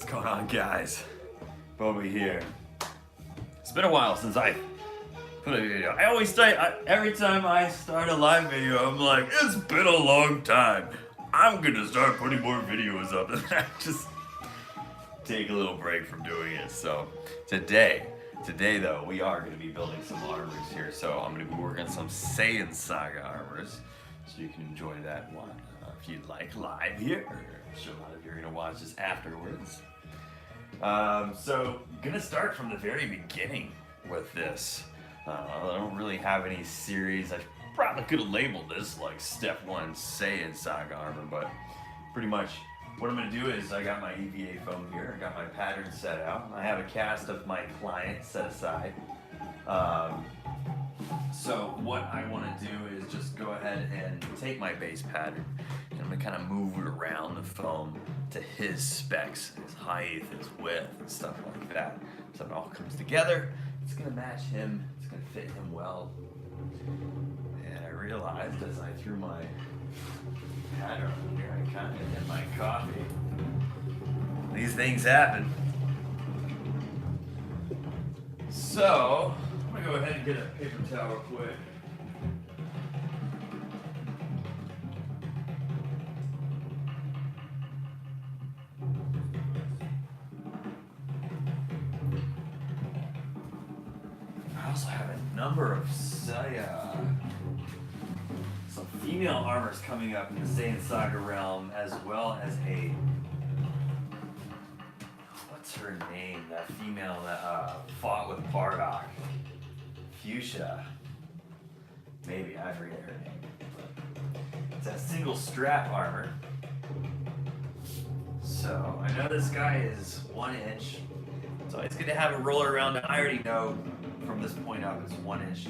What's going on, guys? Bobby here. It's been a while since I put a video. I always say, every time I start a live video, I'm like, it's been a long time. I'm gonna start putting more videos up, and I just take a little break from doing it. So today though, we are gonna be building some armors here. So I'm gonna be working on some Saiyan Saga armors, so you can enjoy that one if you'd like live here. I'm sure a lot of you are gonna watch this afterwards. So gonna start from the very beginning with this. I don't really have any series. I probably could have labeled this like Step 1 Saiyan Saga armor, but pretty much what I'm gonna do is I got my EVA foam here. I got my pattern set out. I have a cast of my client set aside. So what I want to do is just go ahead and take my base pattern and I'm going to kind of move it around the foam to his specs, his height, his width, and stuff like that. So it all comes together. It's going to match him. It's going to fit him well. And I realized as I threw my pattern on here, I kind of hit my coffee. These things happen. So I'm going to go ahead and get a paper towel real quick. I also have a number of some female armors coming up in the Saiyan Saga realm, as well as a, what's her name? That female that fought with Bardock. Fuchsia. Maybe, I forget her name. It's a single strap armor. So I know this guy is 1 inch. So it's good to have a roller around. I already know from this point up it's 1 inch.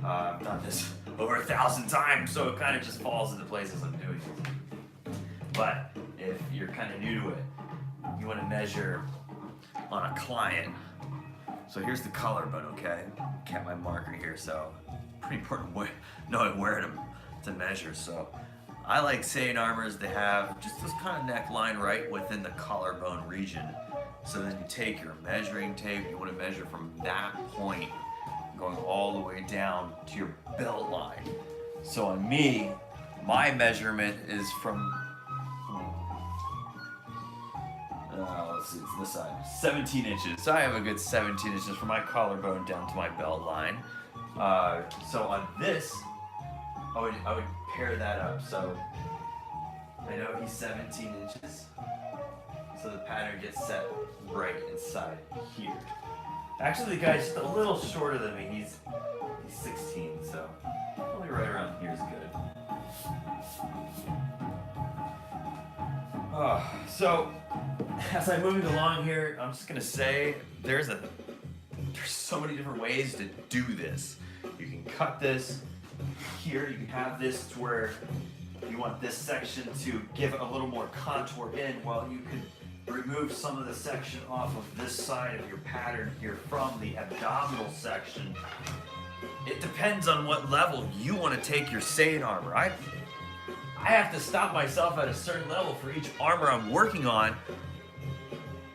I've done this over 1,000 times, so it kind of just falls into place as I'm doing it. But if you're kind of new to it, you want to measure on a client. So here's the collarbone, okay? Kept my marker here, so pretty important knowing where to measure. So I like Saiyan armors to have just this kind of neckline right within the collarbone region. So then you take your measuring tape, you want to measure from that point going all the way down to your belt line. So on me, my measurement is from let's see, it's this side, 17 inches. So I have a good 17 inches from my collarbone down to my belt line. So on this, I would pair that up. So I know he's 17 inches. So the pattern gets set right inside here. Actually, the guy's just a little shorter than me. He's 16, so probably right around here is good. So as I'm moving along here, I'm just gonna say there's so many different ways to do this. You can cut this here. You can have this to where you want this section to give a little more contour in, while you can remove some of the section off of this side of your pattern here from the abdominal section. It depends on what level you want to take your Saiyan armor. I have to stop myself at a certain level for each armor I'm working on,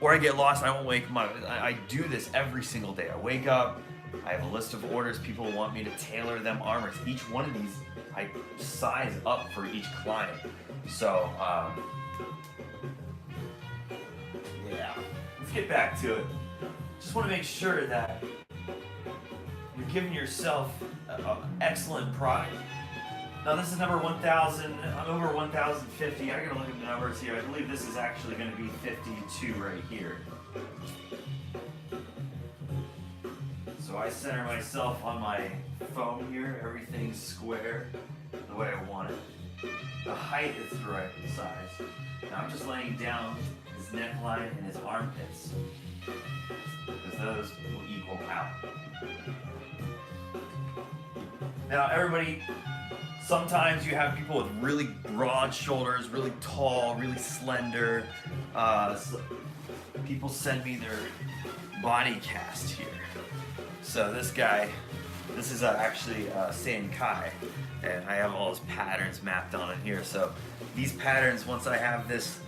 or I get lost. I won't wake up. I do this every single day. I wake up, I have a list of orders. People want me to tailor them armors. Each one of these I size up for each client. So yeah, let's get back to it. Just want to make sure that you're giving yourself an excellent product. Now this is number 1,000. I'm over 1,050. I gotta look at the numbers here. I believe this is actually going to be 52 right here. So I center myself on my foam here. Everything's square the way I want it. The height is the right size. Now I'm just laying down his neckline and his armpits, because those will equal out. Now everybody, sometimes you have people with really broad shoulders, really tall, really slender. People send me their body cast here. So this guy, this is actually Saiyan Kai, and I have all his patterns mapped on it here. So these patterns, once I have this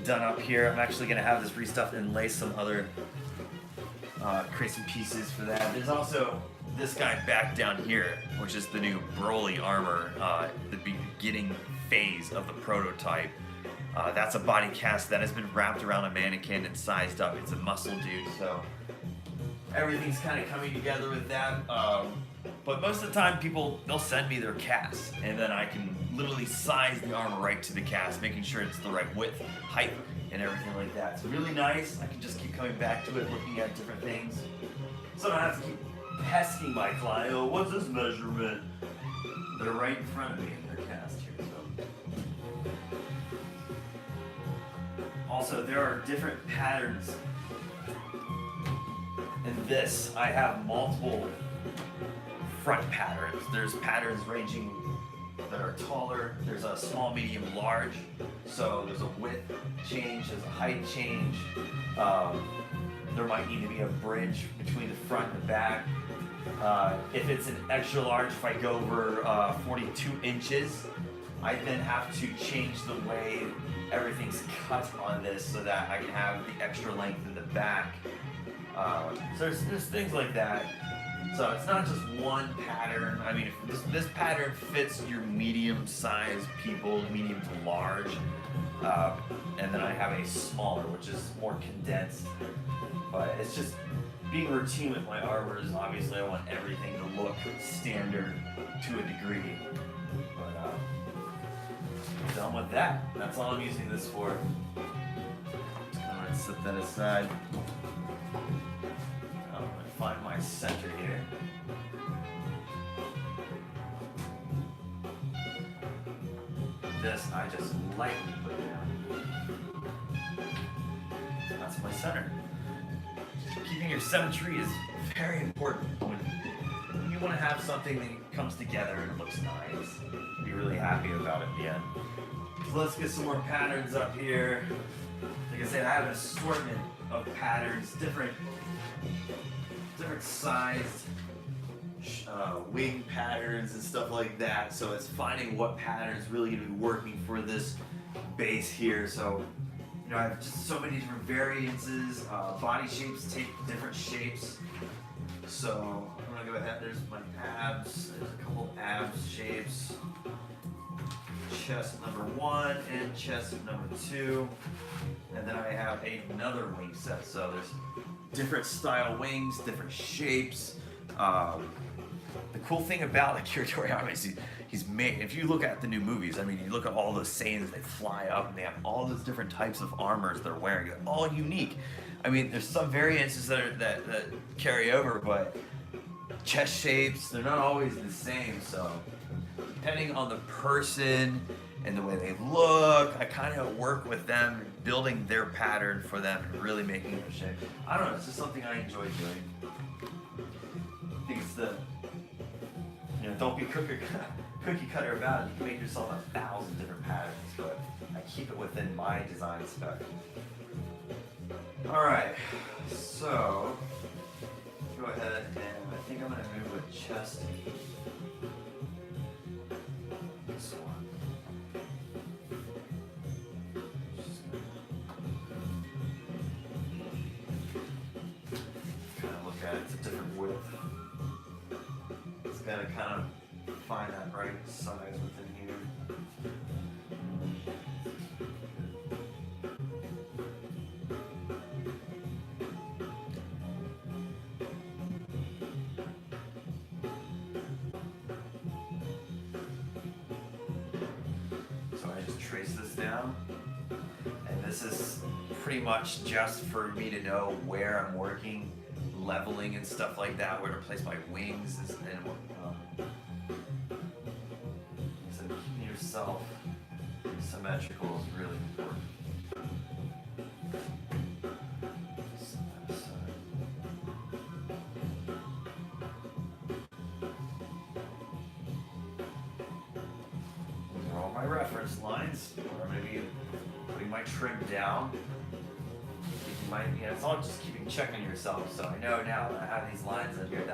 done up here. I'm actually gonna have this restuffed and lace some other, create some pieces for that. There's also this guy back down here, which is the new Broly armor, the beginning phase of the prototype. That's a body cast that has been wrapped around a mannequin and sized up. It's a muscle dude, so everything's kind of coming together with that. But most of the time, they'll send me their cast, and then I can literally size the armor right to the cast, making sure it's the right width, height, and everything like that. It's really nice. I can just keep coming back to it, looking at different things. So I don't have to keep pesking my client. Oh, what's this measurement? They're right in front of me in their cast here. So. Also, there are different patterns. In this, I have multiple front patterns. There's patterns ranging that are taller. There's a small, medium, large. So there's a width change, there's a height change. There might need to be a bridge between the front and the back. If it's an extra large, if I go over 42 inches, I then have to change the way everything's cut on this so that I can have the extra length in the back. So there's things like that. So it's not just one pattern. I mean, if this pattern fits your medium-sized people, medium to large, and then I have a smaller, which is more condensed. But it's just being routine with my armors. Obviously, I want everything to look standard to a degree. But I'm done with that. That's all I'm using this for. I'm gonna set that aside. I'm gonna find my center here. This I just lightly put down. That's my center. Keeping your symmetry is very important. When you want to have something that comes together and looks nice, be really happy about it in the end. So let's get some more patterns up here. Like I said, I have an assortment of patterns, different sized wing patterns and stuff like that. So it's finding what pattern is really going to be working for this base here. So I have just so many different variances. Body shapes take different shapes. So I'm gonna go ahead. There's my abs. There's a couple abs shapes. Chest number 1 and chest number 2. And then I have another wing set. So there's different style wings, different shapes. The cool thing about Akira Toriyama is he's made, if you look at the new movies, I mean, you look at all those Saiyans, they fly up and they have all those different types of armors they're wearing, they're all unique. I mean, there's some variances that carry over, but chest shapes, they're not always the same, so depending on the person and the way they look, I kind of work with them, building their pattern for them and really making their shape. I don't know, it's just something I enjoy doing. I think it's don't be cookie cutter about it. You can make yourself 1,000 different patterns, but I keep it within my design spec. Alright, so go ahead and I think I'm going to move with chest. This one. Kind of look at it, it's a different width. It's got to kind of find that right size within here. So I just trace this down, and this is pretty much just for me to know where I'm working, leveling and stuff like that, where to place my wings, and so keeping yourself symmetrical is really important. These are all my reference lines where I'm going to be putting my trim down. It's all just keeping check on yourself. So I know now that I have these lines in here,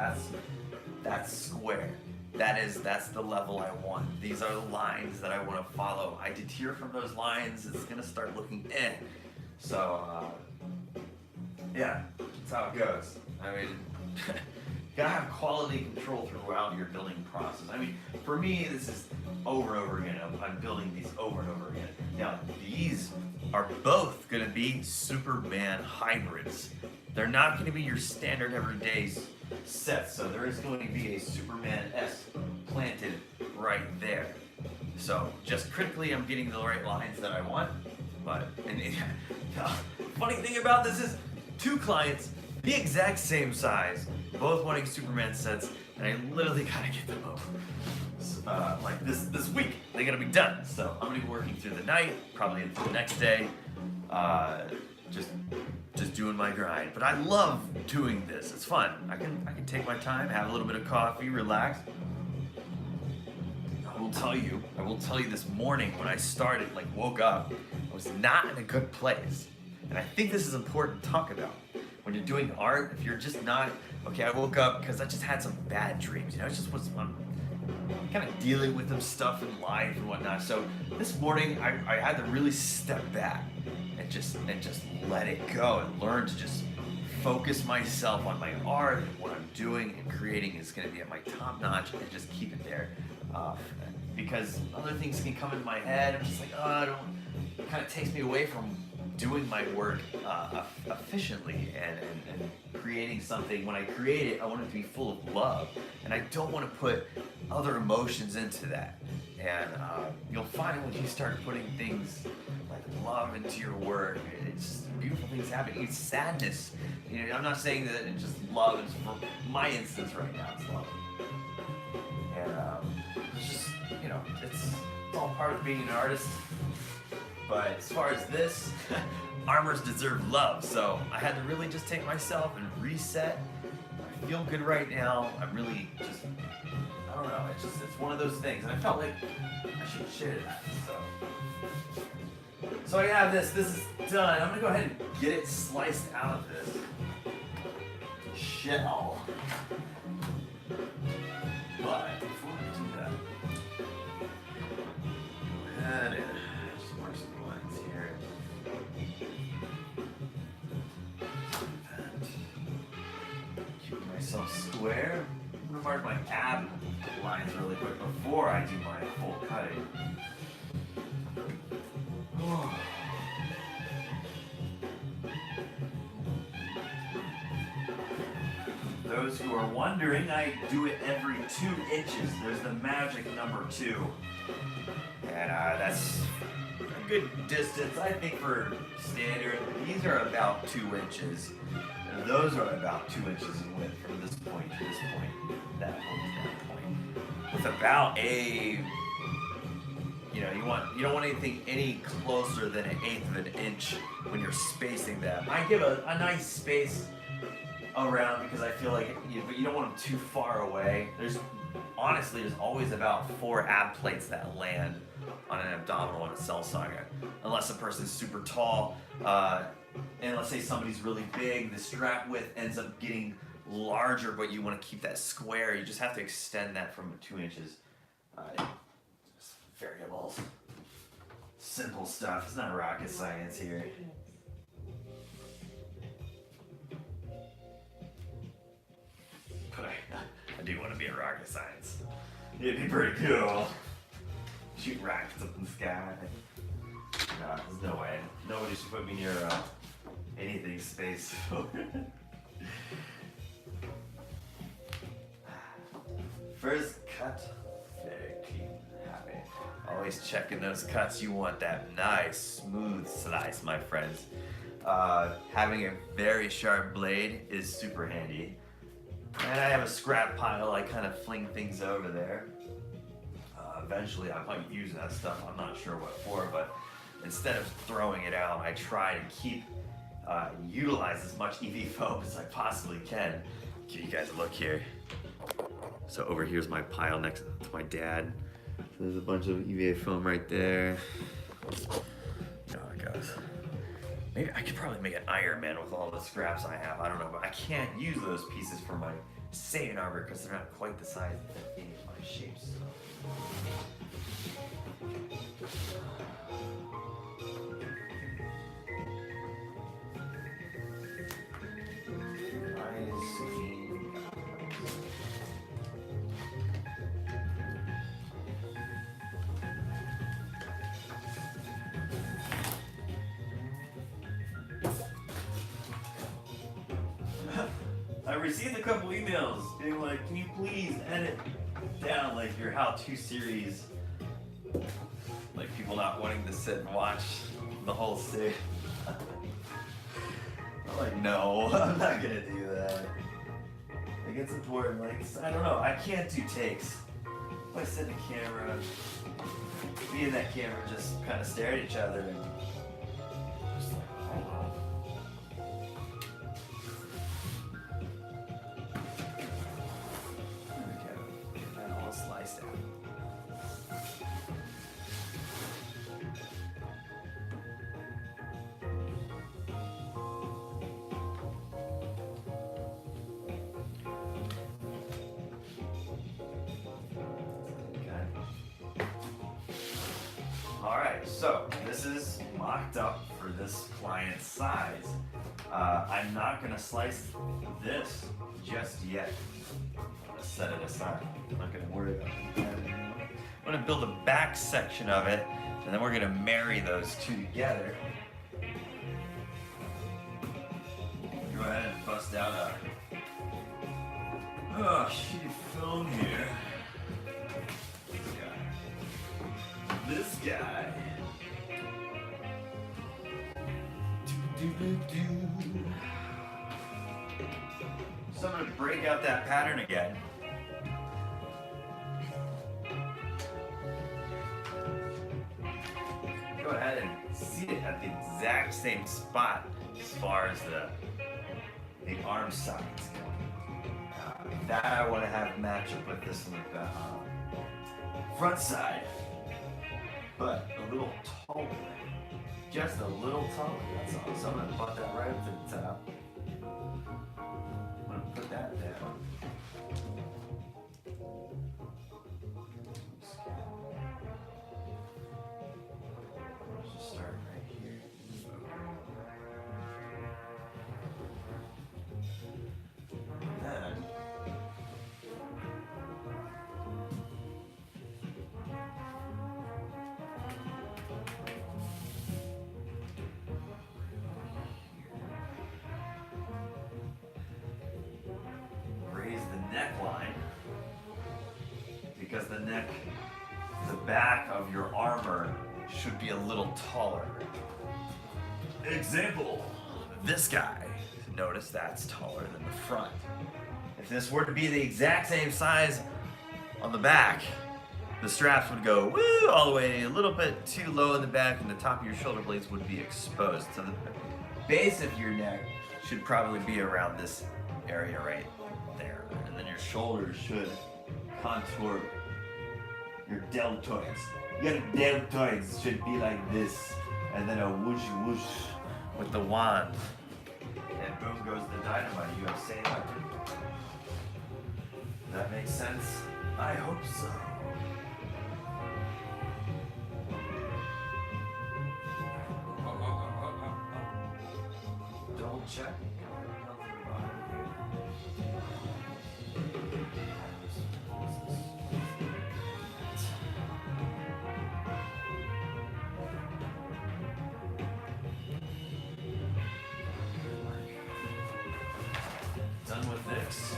that's square. that's the level I want. These are the lines that I want to follow. I deter from those lines, it's gonna start looking eh. So yeah, that's how it goes. I mean, you gotta have quality control throughout your building process. I mean, for me, this is over and over again. I'm building these over and over again. Now, these are both gonna be Superman hybrids. They're not gonna be your standard everyday sets, so there is going to be a Superman S planted right there. So just critically, I'm getting the right lines that I want. But funny thing about this is 2 clients, the exact same size, both wanting Superman sets, and I literally gotta get them over. Like this week, they're gonna be done. So I'm gonna be working through the night, probably into the next day, just doing my grind. But I love doing this. It's fun. I can take my time, have a little bit of coffee, relax. I will tell you this morning when I started, like woke up, I was not in a good place. And I think this is important to talk about. When you're doing art, if you're just not, okay, I woke up because I just had some bad dreams, you know, it's just what's I'm kind of dealing with some stuff in life and whatnot. So this morning I had to really step back and just let it go and learn to just focus myself on my art and what I'm doing and creating is going to be at my top notch and just keep it there. Because other things can come into my head. I'm just like, oh, I don't. It kind of takes me away from doing my work efficiently and creating something. When I create it, I want it to be full of love, and I don't want to put other emotions into that. And you'll find when you start putting things like love into your work, it's beautiful things happen. It's sadness. You know, I'm not saying that it's just love. It's for my instance right now, it's love. And it's just, you know, it's all part of being an artist. But as far as this, armors deserve love, so I had to really just take myself and reset. I feel good right now. I'm really just, I don't know, it's one of those things. And I felt like I should share that, so I have this is done. I'm gonna go ahead and get it sliced out of this shell. But before I do that, go ahead and just mark some lines here. And keep myself square. I'm gonna mark my ab lines really quick before I do my full cutting. Those who are wondering, I do it every 2 inches. There's the magic number 2. And that's a good distance, I think, for standard. These are about 2 inches. And those are about 2 inches in width from this point to this point, that point to that point. With about a, you know, you don't want anything any closer than 1/8 of an inch when you're spacing that. I give a nice space around because I feel like but you don't want them too far away. There's always about 4 ab plates that land on an abdominal on a Cell Saga, unless a person's super tall. And let's say somebody's really big, the strap width ends up getting larger, but you want to keep that square. You just have to extend that from 2 inches. Just variables, simple stuff. It's not rocket science here. But I do want to be a rocket science. It'd be pretty cool. Shoot rockets up in the sky. No, there's no way. Nobody should put me near anything space. First cut, very clean, happy. Always checking those cuts. You want that nice, smooth slice, my friends. Having a very sharp blade is super handy. And I have a scrap pile. I kind of fling things over there. Eventually, I might use that stuff. I'm not sure what for, but instead of throwing it out, I try to utilize as much EV foam as I possibly can. Give you guys a look here. So over here's my pile next to my dad. So there's a bunch of EVA foam right there. You know how it goes. Maybe I could probably make an Iron Man with all the scraps I have. I don't know, but I can't use those pieces for my Saiyan armor because they're not quite the size that any of my shapes. I received a couple emails being like, can you please edit down like your how-to series? Like people not wanting to sit and watch the whole series. I'm like, no, I'm not gonna do that. Like it's important, like, I don't know, I can't do takes. If I sit in the camera, me and that camera just kind of stare at each other and just like, hold on. Sliced out. Okay. Alright, so this is mocked up for this client's size. I'm not going to slice this just yet. Set it aside. I'm not going to worry about that anymore. I'm going to build a back section of it, and then we're going to marry those two together. Go ahead and bust out a sheet of film here. This guy. So I'm going to break out that pattern again. Go ahead and seat it at the exact same spot as far as the arm sides go. That I want to have match up with this one, front side, but a little taller. Just a little taller, that's all. So I'm going to butt that right up to the top. I'm going to put that down. Start right here. Then raise the neckline because the back of your armor should be a little taller. Example, this guy. Notice that's taller than the front. If this were to be the exact same size on the back, the straps would go woo all the way a little bit too low in the back and the top of your shoulder blades would be exposed. So the base of your neck should probably be around this area right there. And then your shoulders should contour your deltoids. Your deltoids should be like this, and then a whoosh whoosh with the wand. And boom goes the dynamite. You have Saiyan weapon. Does that make sense? I hope so. Double check. Done with this.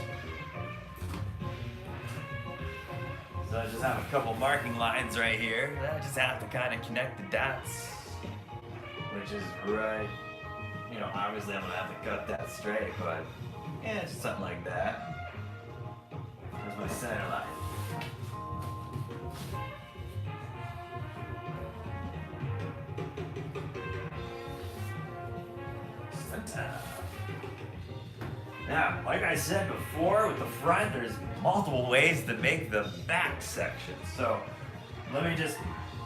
So I just have a couple marking lines right here. I just have to kind of connect the dots, which is right. You know, obviously I'm gonna have to cut that straight, but yeah, just something like that. There's my center line. Center. Now, like I said before, with the front, there's multiple ways to make the back section. So let me just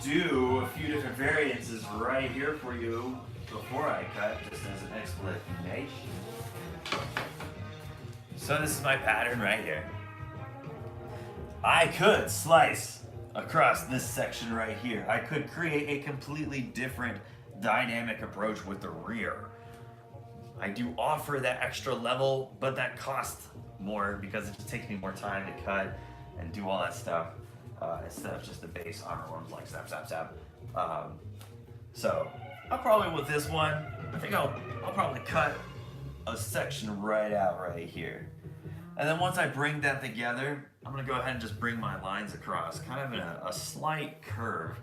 do a few different variances right here for you before I cut, just as an explanation. So this is my pattern right here. I could slice across this section right here. I could create a completely different dynamic approach with the rear. I do offer that extra level, but that costs more because it just takes me more time to cut and do all that stuff instead of just the base armor ones like zap, zap, zap. So I'll probably with this one, I think I'll probably cut a section right out right here. And then once I bring that together, I'm gonna go ahead and just bring my lines across, kind of in a slight curve.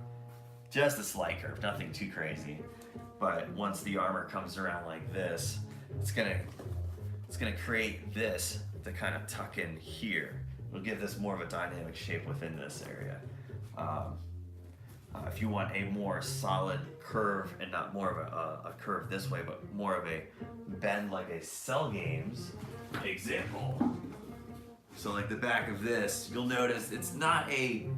Just a slight curve, nothing too crazy. But once the armor comes around like this, it's gonna create this to kind of tuck in here. It'll give this more of a dynamic shape within this area. If you want a more solid curve and not more of a curve this way, but more of a bend like a Cell Games example. So like the back of this, you'll notice it's not a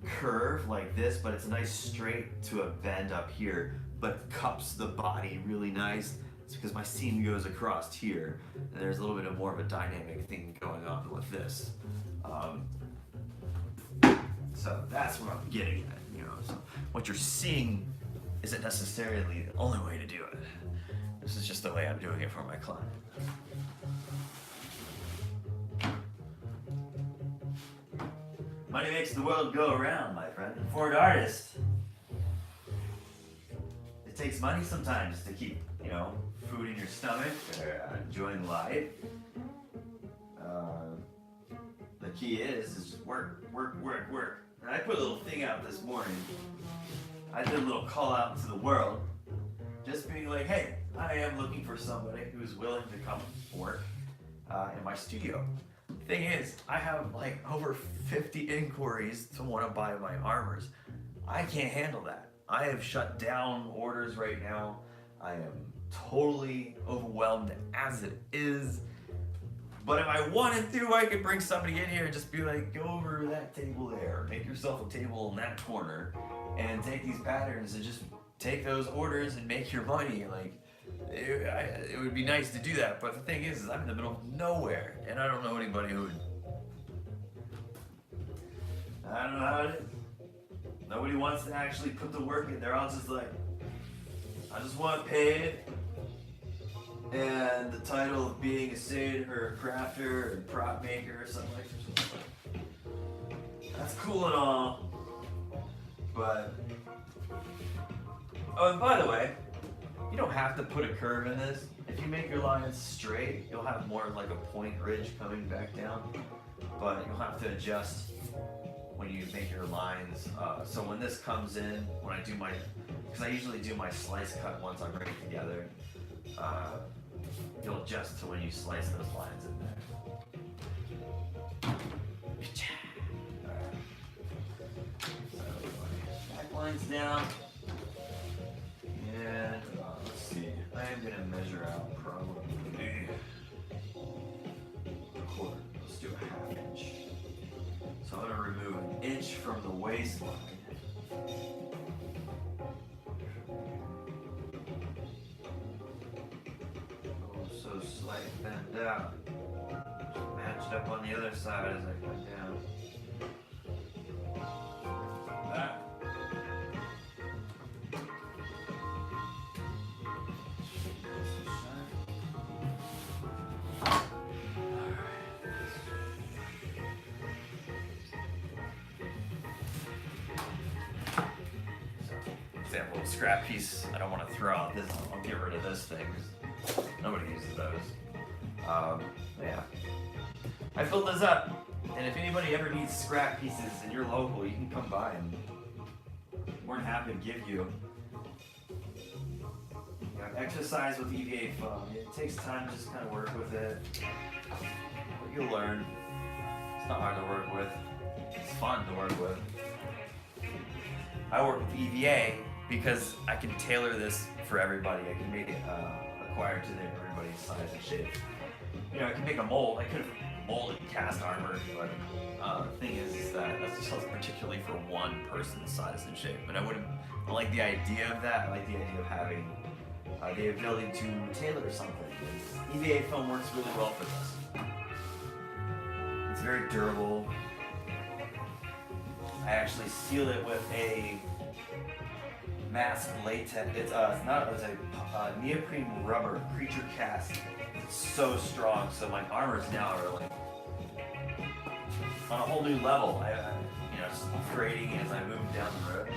curve like this, but it's nice straight to a bend up here, but cups the body really nice. It's because my seam goes across here, and there's a little bit of more of a dynamic thing going on with this. So that's what I'm getting at, you know. So what you're seeing isn't necessarily the only way to do it. This is just the way I'm doing it for my client. Money makes the world go around, my friend. And for an artist, it takes money sometimes to keep, you know, food in your stomach or enjoying life. The key is just work, work, work, work. And I put a little thing out this morning. I did a little call out to the world, just being like, hey, I am looking for somebody who's willing to come work in my studio. Thing is, I have like over 50 inquiries to want to buy my armors. I can't handle that. I have shut down orders right now. I am totally overwhelmed as it is. But if I wanted to, I could bring somebody in here and just be like, go over that table there, make yourself a table in that corner, and take these patterns and just take those orders and make your money. Like, it would be nice to do that, but the thing is I'm in the middle of nowhere, and I don't know anybody who would. I don't know how it is. Nobody wants to actually put the work in. They're all just like, I just want paid, and the title of being a Saiyan or a crafter or prop maker or something like that. That's cool and all, but oh, and by the way, you don't have to put a curve in this. If you make your lines straight, you'll have more like a point ridge coming back down, but you'll have to adjust when you make your lines. So when this comes in, when I do my, because I usually do my slice cut once I bring it together, you'll adjust to when you slice those lines in there. Alright. So back lines down. And let's see, I am going to measure out probably a quarter. Let's do a half inch. So I'm going to remove an inch from the waistline. Oh, so slight bend out. Just match it up on the other side as I cut down. That. Example, scrap piece I don't want to throw out. This, I'll get rid of this thing because nobody uses those. Yeah. I filled this up, and if anybody ever needs scrap pieces and you're local, you can come by and we're happy to give you. Exercise with EVA foam. It takes time to just kind of work with it. But you'll learn. It's not hard to work with. It's fun to work with. I work with EVA because I can tailor this for everybody. I can make it acquired to everybody's size and shape. You know, I can make a mold. I could have molded cast armor, but the thing is that that's just particularly for one person's size and shape. And I like the idea of that. I like the idea of having the ability to tailor something. EVA foam works really well for this. It's very durable. I actually seal it with a mask latex. It's a neoprene rubber creature cast. It's so strong, so my armors now are like on a whole new level. I just upgrading as I move down the road.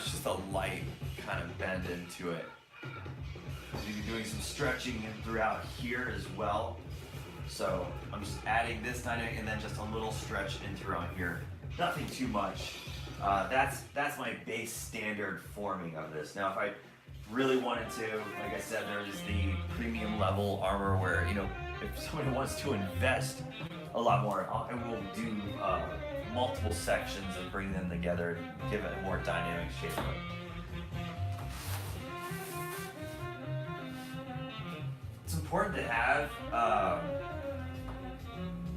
Just a light kind of bend into it. You'll be doing some stretching throughout here as well. So I'm just adding this dynamic and then just a little stretch into around here. Nothing too much. That's my base standard forming of this. Now if I really wanted to, like I said, there is the premium level armor where, if somebody wants to invest a lot more, I will do multiple sections and bring them together to give it a more dynamic shape. It's important to have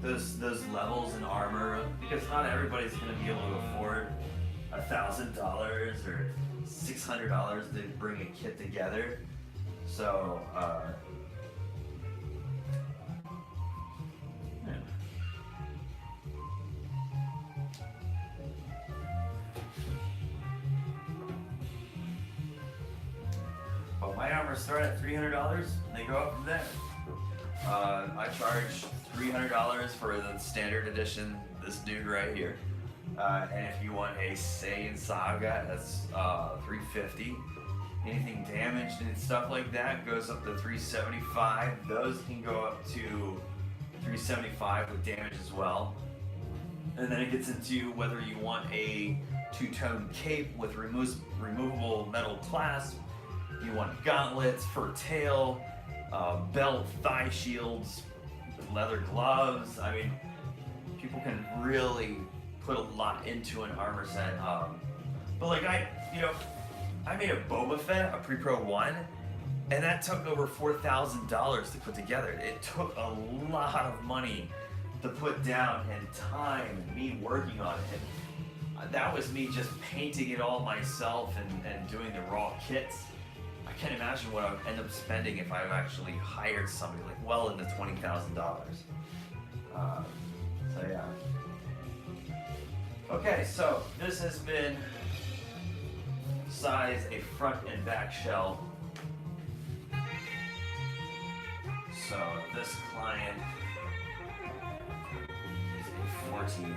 those levels in armor because not everybody's going to be able to afford $1,000 or $600 to bring a kit together. So my armor start at $300 and they go up from there. I charge $300 for the standard edition, this dude right here. And if you want a Saiyan Saga, that's $350. Anything damaged and stuff like that goes up to $375. Those can go up to $375 with damage as well. And then it gets into whether you want a two-tone cape with removable metal clasp. You want gauntlets, fur tail, belt, thigh shields, leather gloves. I mean, people can really put a lot into an armor set. But like I made a Boba Fett, a Pre-Pro 1, and that took over $4,000 to put together. It took a lot of money to put down and time and me working on it. And that was me just painting it all myself and doing the raw kits. I can't imagine what I would end up spending if I actually hired somebody like well into $20,000. So yeah. Okay, so this has been size a front and back shell. So this client is a 14.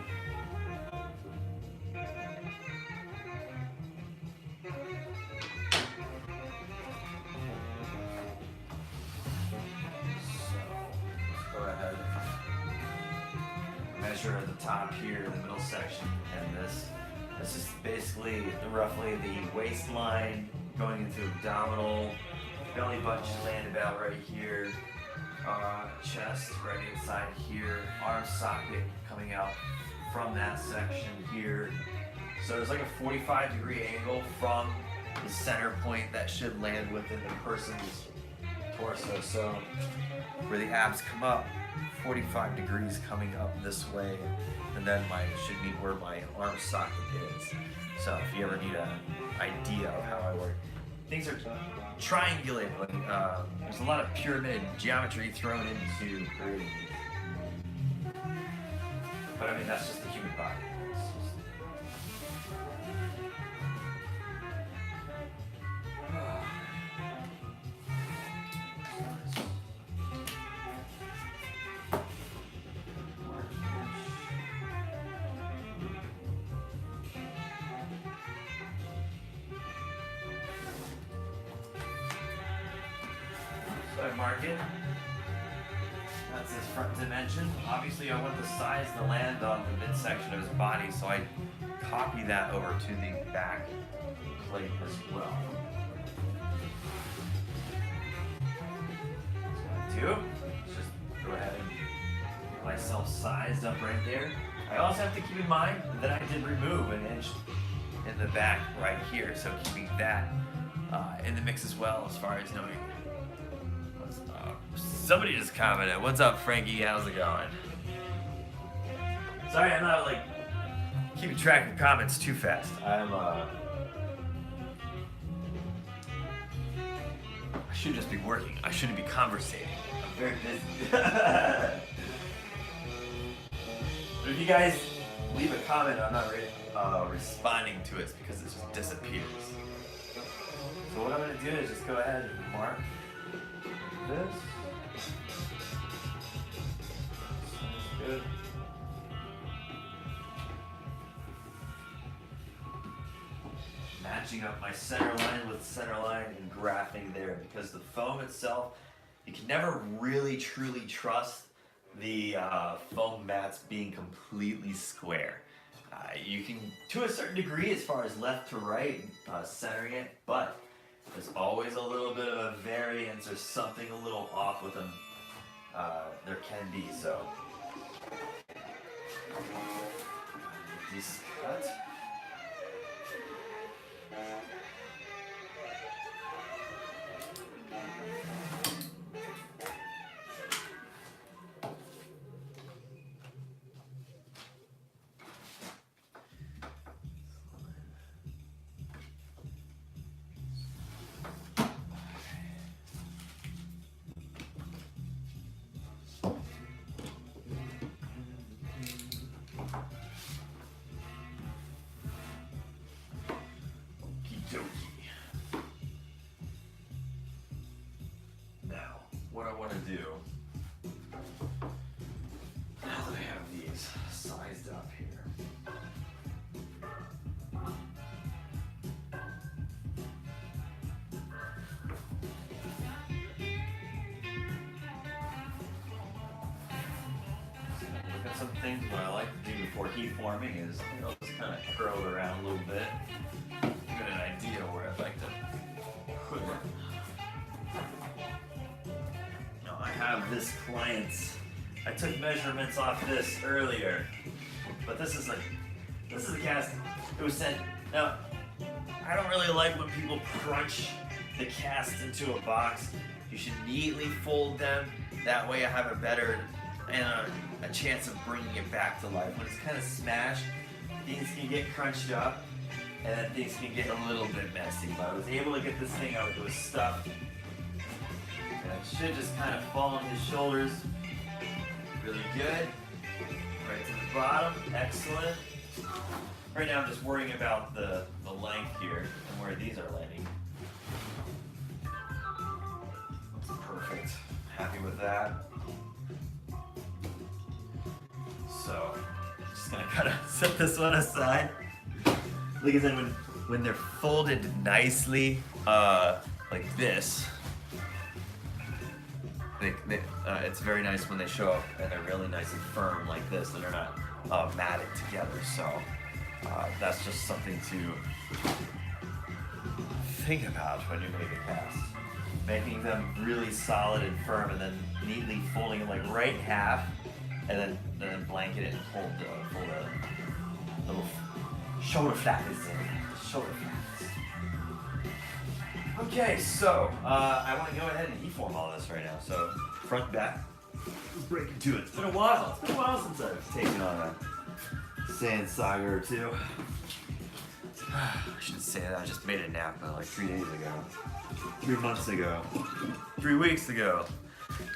Measure at the top here in the middle section, and this is basically roughly the waistline going into abdominal, belly button should land about right here, chest right inside here, arm socket coming out from that section here. So there's like a 45-degree angle from the center point that should land within the person's torso. So where the abs come up, 45 degrees coming up this way, and then should meet where my arm socket is. So if you ever need an idea of how I work, things are triangulated. There's a lot of pyramid geometry thrown into creating. But I mean, that's just the human body. So I mark it. That's his front dimension. Obviously, I want the size to land on the midsection of his body, so I copy that over to the back plate as well. So what I do is just go ahead and get myself sized up right there. I also have to keep in mind that I did remove an inch in the back right here, so keeping that in the mix as well as far as knowing. Somebody just commented, "What's up, Frankie? How's it going?" Sorry, I'm not like keeping track of comments too fast. I should just be working. I shouldn't be conversating. I'm very busy. But if you guys leave a comment, I'm not responding to it because it just disappears. So what I'm going to do is just go ahead and mark this. Sounds good. Matching up my center line with center line and graphing there, because the foam itself, you can never really truly trust the foam mats being completely square. You can, to a certain degree, as far as left to right, centering it, but there's always a little bit of a variance or something a little off with them. There can be, so. This cut. Now, what I want to do, now that I have these sized up here, look at some things. What I like to do before heat forming is, just kind of curl it around a little bit. Get an idea where I'd like to put it. Now I have this client's, I took measurements off this earlier, but this is a cast. It was sent. Now, I don't really like when people crunch the cast into a box. You should neatly fold them. That way I have a better and a chance of bringing it back to life. When it's kind of smashed, things can get crunched up, and then things can get a little bit messy. But I was able to get this thing out. It was stuffed. And it should just kind of fall on his shoulders. Really good. Right to the bottom. Excellent. Right now I'm just worrying about the length here and where these are landing. Perfect. Happy with that. So, just gonna kind of set this one aside. Like I said, when they're folded nicely, like this, it's very nice when they show up and they're really nice and firm like this, and they're not matted together. So that's just something to think about when you make a cast. Making them really solid and firm, and then neatly folding it like right half, and then blanket it and hold the little shoulder flap is in. Shoulder flaps. Okay, so I want to go ahead and heat-form all this right now. So front, back, let's break into it. It's been a while. It's been a while since I've taken on a Saiyan Saga or two. I shouldn't say that. I just made a nap like 3 days ago. 3 months ago. 3 weeks ago.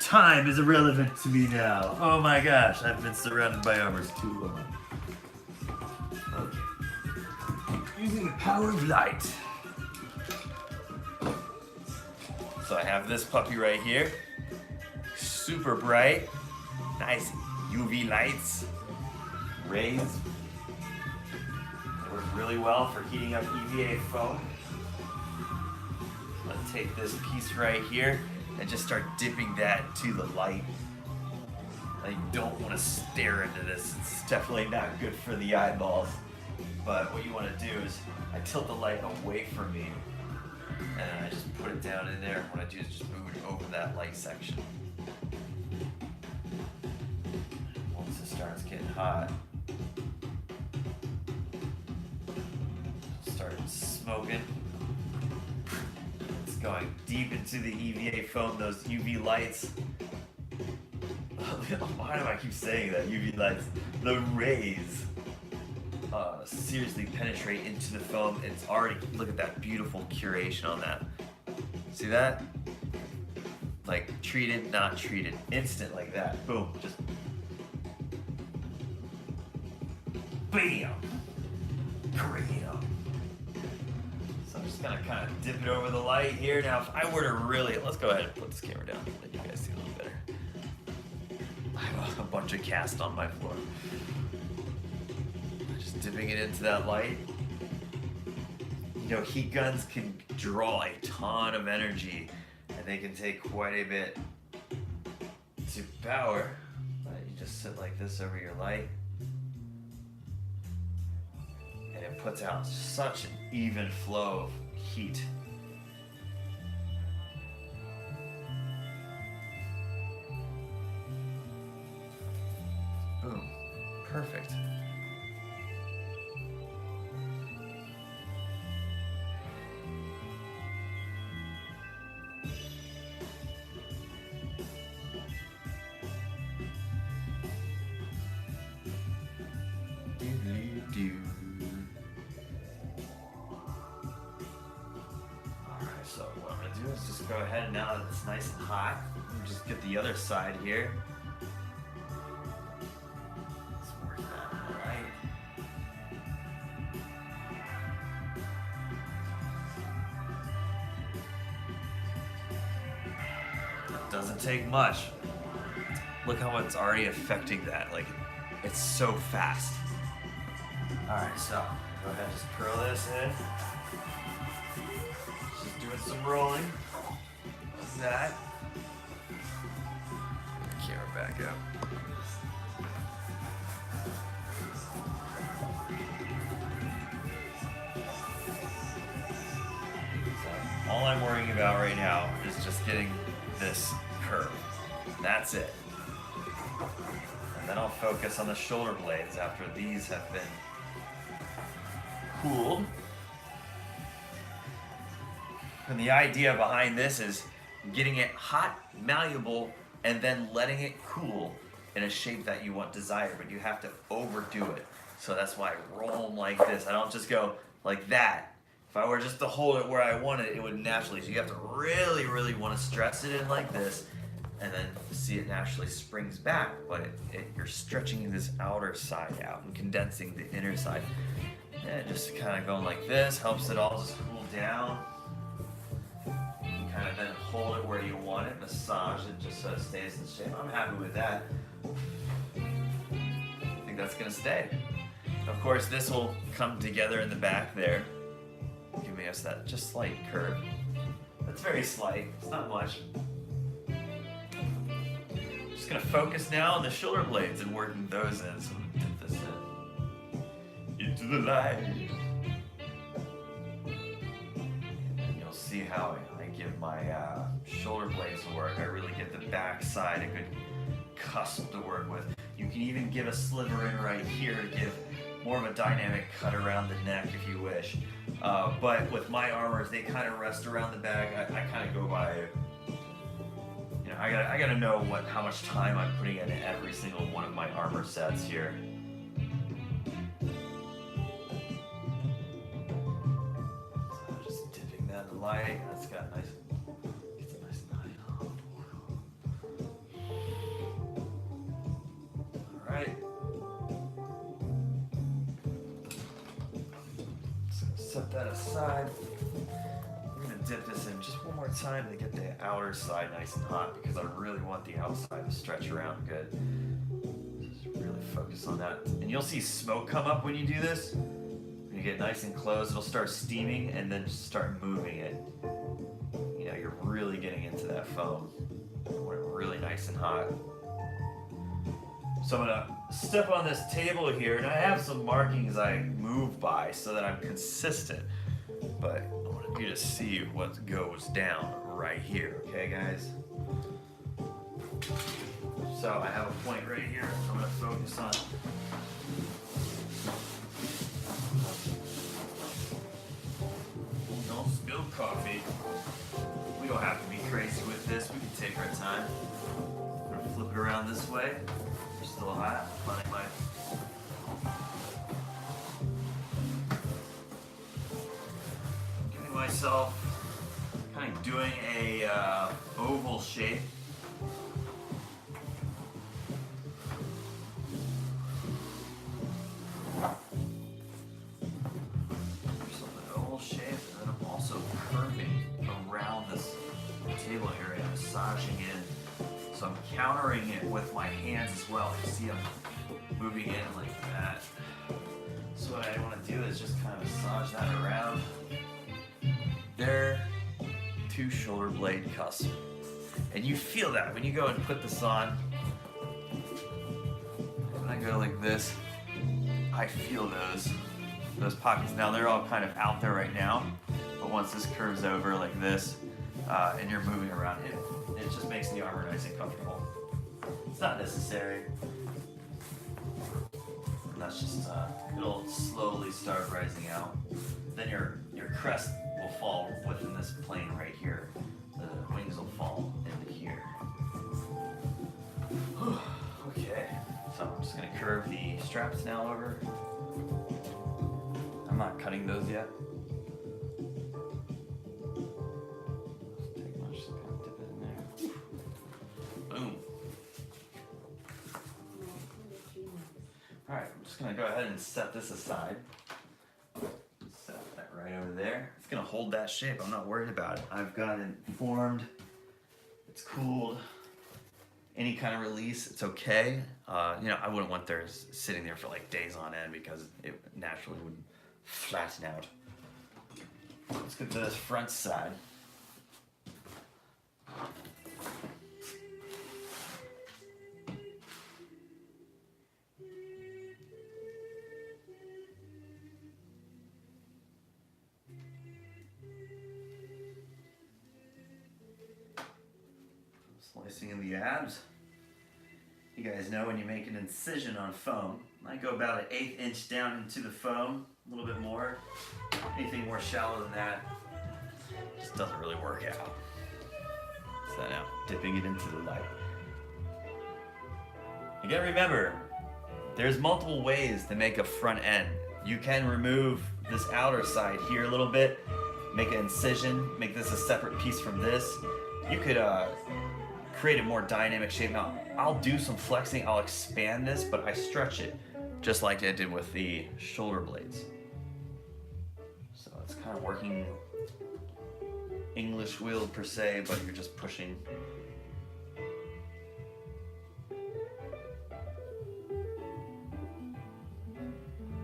Time is irrelevant to me now. Oh my gosh, I've been surrounded by armors too long. Okay. Using the power of light. So I have this puppy right here. Super bright. Nice UV lights. Rays. It works really well for heating up EVA foam. Let's take this piece right here and just start dipping that to the light. I don't want to stare into this. It's definitely not good for the eyeballs. But what you want to do is I tilt the light away from me and I just put it down in there. What I do is just move it over that light section. Once it starts getting hot, start smoking. It's going deep into the EVA foam, those UV lights. Why do I keep saying that? UV lights. The rays seriously penetrate into the foam. It's already, look at that beautiful curation on that. See that? Like treated, not treated. Instant like that. Boom. Just bam. Bam. So I'm just gonna kind of dip it over the light here. Now if I were to really, let's go ahead and put this camera down, let you guys see a little better. I have a bunch of cast on my floor. Just dipping it into that light. You know, heat guns can draw a ton of energy and they can take quite a bit to power. You just sit like this over your light and it puts out such an even flow of heat. Boom. Perfect. Alright, so what I'm going to do is just go ahead, now that it's nice and hot, just get the other side here. Let's work that, alright. That doesn't take much. Look how it's already affecting that, like, it's so fast. Alright, so go ahead and just curl this in. Just doing some rolling. Like that. Camera back up. So all I'm worrying about right now is just getting this curve. That's it. And then I'll focus on the shoulder blades after these have been cooled. And the idea behind this is getting it hot, malleable, and then letting it cool in a shape that you want desired, but you have to overdo it. So that's why I roll them like this. I don't just go like that. If I were just to hold it where I want it, it would naturally. So you have to really, really want to stress it in like this, and then see it naturally springs back, but you're stretching this outer side out and condensing the inner side. And just kind of going like this helps it all just cool down. You can kind of then hold it where you want it, massage it just so it stays in shape. I'm happy with that. I think that's gonna stay. Of course, this will come together in the back there, giving us that just slight curve. That's very slight, it's not much. Just gonna focus now on the shoulder blades and working those in. So I'm gonna dip this in. Into the light. And you'll see how I give my shoulder blades to work. I really get the back side a good cusp to work with. You can even give a sliver in right here to give more of a dynamic cut around the neck if you wish. But with my armors, they kind of rest around the back. I kind of go by, you know, I gotta know how much time I'm putting into every single one of my armor sets here. So just dipping that in the light. That's got nice. Gets a nice light on. All right. Set that aside. I'm gonna dip this in just one more time to get the outer side nice and hot because I really want the outside to stretch around good. Just really focus on that. And you'll see smoke come up when you do this. When you get nice and close, it'll start steaming and then just start moving it. You know, you're really getting into that foam. When it's really nice and hot. So I'm gonna step on this table here, and I have some markings I move by so that I'm consistent. But I want you to see what goes down right here, okay, guys? So I have a point right here. I'm gonna focus on. Don't spill coffee. We don't have to be crazy with this. We can take our time. I'm gonna flip it around this way. We're still hot. Letting my giving myself kind of doing a oval shape. Massaging in, so I'm countering it with my hands as well. You see I'm moving in like that. So what I want to do is just kind of massage that around. There, 2 shoulder blade cups. And you feel that when you go and put this on. When I go like this, I feel those pockets. Now they're all kind of out there right now, but once this curves over like this, and you're moving around, it just makes the armor nice and comfortable. It's not necessary. And that's just, it'll slowly start rising out. Then your crest will fall within this plane right here. The wings will fall into here. Okay, so I'm just gonna curve the straps now over. I'm not cutting those yet. Alright, I'm just going to go ahead and set this aside. Set that right over there. It's going to hold that shape. I'm not worried about it. I've got it formed. It's cooled. Any kind of release, it's okay. You know, I wouldn't want theirs sitting there for like days on end because it naturally would flatten out. Let's get to this front side. Slicing in the abs. You guys know when you make an incision on foam, I go about an 1/8 inch down into the foam, a little bit more. Anything more shallow than that just doesn't really work out. So now, dipping it into the light. You gotta remember, there's multiple ways to make a front end. You can remove this outer side here a little bit, make an incision, make this a separate piece from this. You could create a more dynamic shape. Now, I'll do some flexing, I'll expand this, but I stretch it just like I did with the shoulder blades. So it's kind of working English wheel per se, but you're just pushing.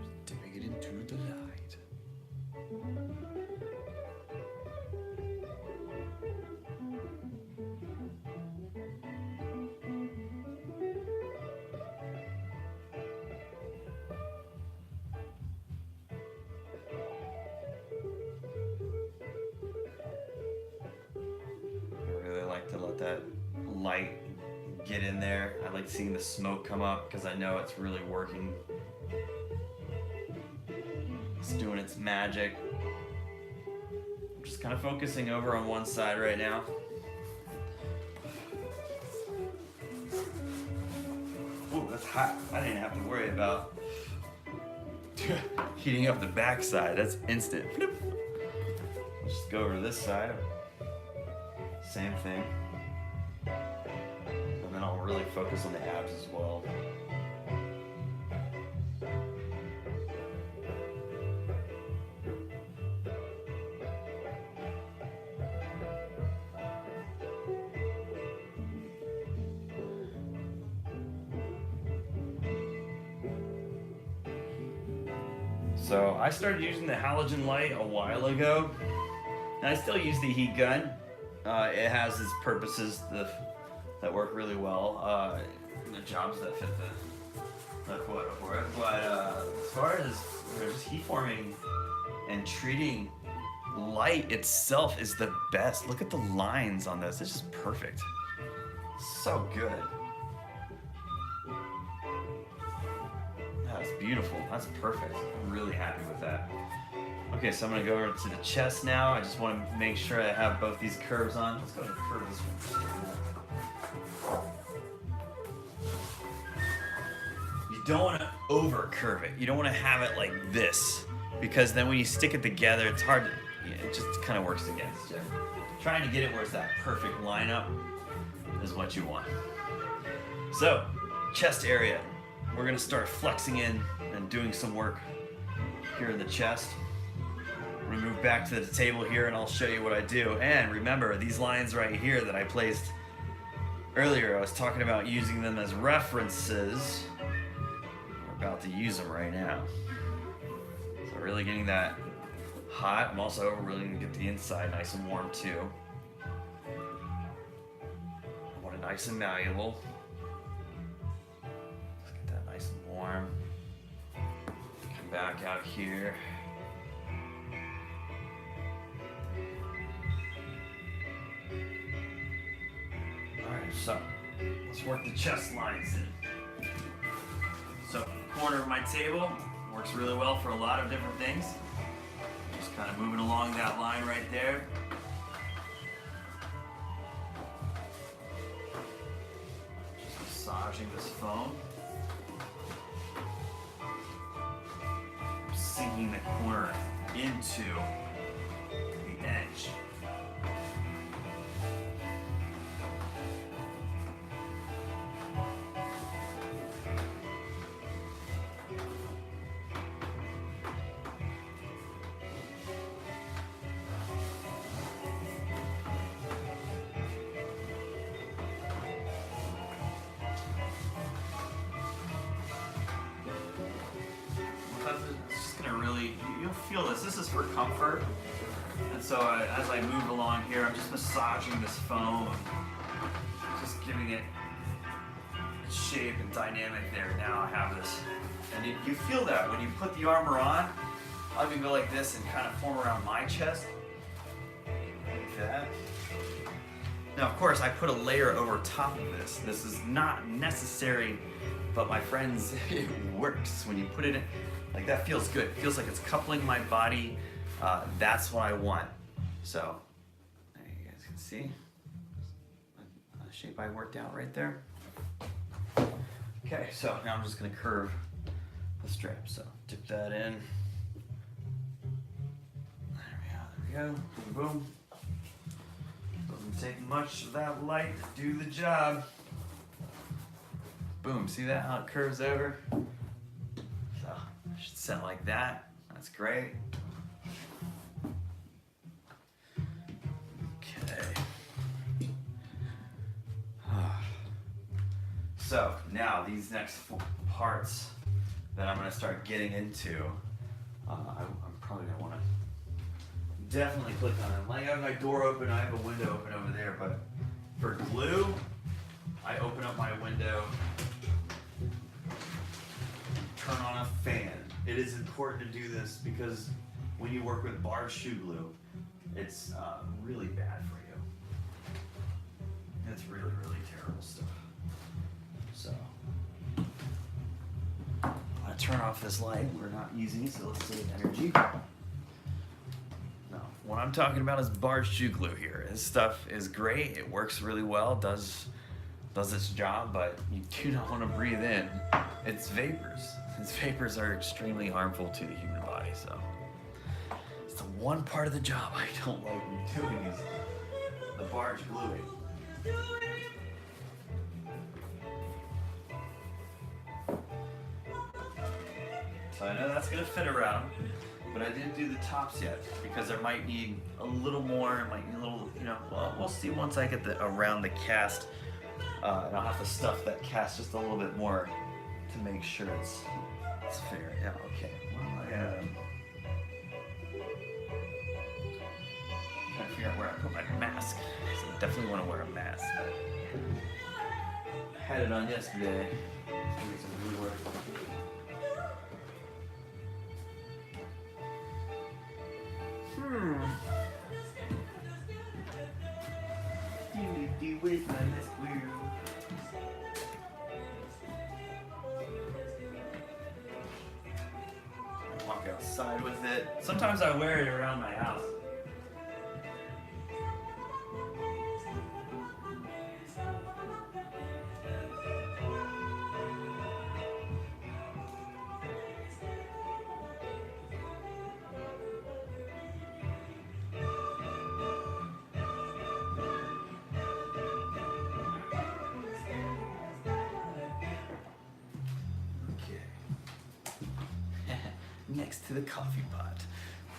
Just dipping it into the light. To let that light get in there. I like seeing the smoke come up because I know it's really working. It's doing its magic. I'm just kind of focusing over on one side right now. Ooh, that's hot. I didn't have to worry about heating up the back side. That's instant. Let's just go over to this side. Same thing. And then I'll really focus on the abs as well. So I started using the halogen light a while ago, and I still use the heat gun. It has its purposes. The that work really well. The jobs that fit the quota for it. But as far as just heat forming and treating light itself is the best. Look at the lines on this. It's just perfect. So good. That's beautiful. That's perfect. I'm really happy with that. Okay, so I'm gonna go over to the chest now. I just want to make sure I have both these curves on. Let's go ahead and curve this one. You don't want to over curve it. You don't want to have it like this, because then when you stick it together, it's hard to, it just kind of works against you. Trying to get it where it's that perfect lineup is what you want. So, chest area. We're gonna start flexing in and doing some work here in the chest. We're gonna move back to the table here and I'll show you what I do. And remember, these lines right here that I placed earlier, I was talking about using them as references. We're about to use them right now. So really getting that hot. I'm also really gonna get the inside nice and warm too. I want it nice and malleable. Let's get that nice and warm. Come back out here. Alright, so let's work the chest lines in. So, corner of my table works really well for a lot of different things. Just kind of moving along that line right there. Just massaging this foam. Sinking the corner into the edge. You'll feel this. This is for comfort. And so as I move along here, I'm just massaging this foam, just giving it shape and dynamic there. Now I have this. And you feel that when you put the armor on. I'll even go like this and kind of form around my chest. Like that. Now, of course, I put a layer over top of this. This is not necessary, but my friends, it works when you put it in. Like that feels good. It feels like it's coupling my body. That's what I want. So, there you guys can see the shape I worked out right there. Okay, so now I'm just gonna curve the strap. So dip that in. There we go. Boom, boom. Doesn't take much of that light to do the job. Boom. See that how it curves over? Should set like that. That's great. Okay. So now these next parts that I'm going to start getting into, I'm probably going to want to definitely click on them. Like I have my door open, I have a window open over there, but for glue, I open up my window, turn on a fan. It is important to do this because when you work with barred shoe glue, it's really bad for you. It's really, really terrible stuff. So, I'm gonna turn off this light. We're not using it, so let's save energy. No, what I'm talking about is barred shoe glue here. This stuff is great. It works really well, does its job, but you do not want to breathe in its vapors. Its vapors are extremely harmful to the human body, so it's the one part of the job I don't like doing is the barge gluing. So I know that's gonna fit around, but I didn't do the tops yet because I might need a little more. It might need a little, well, we'll see once I get around the cast. And I'll have to stuff that cast just a little bit more to make sure it's fair. Yeah, okay. Well, trying to figure out where I put my mask. So I definitely want to wear a mask. decided on yesterday. Doing some glue work. Where's my squirrel? Walk outside with it. Sometimes I wear it around my house. Next to the coffee pot.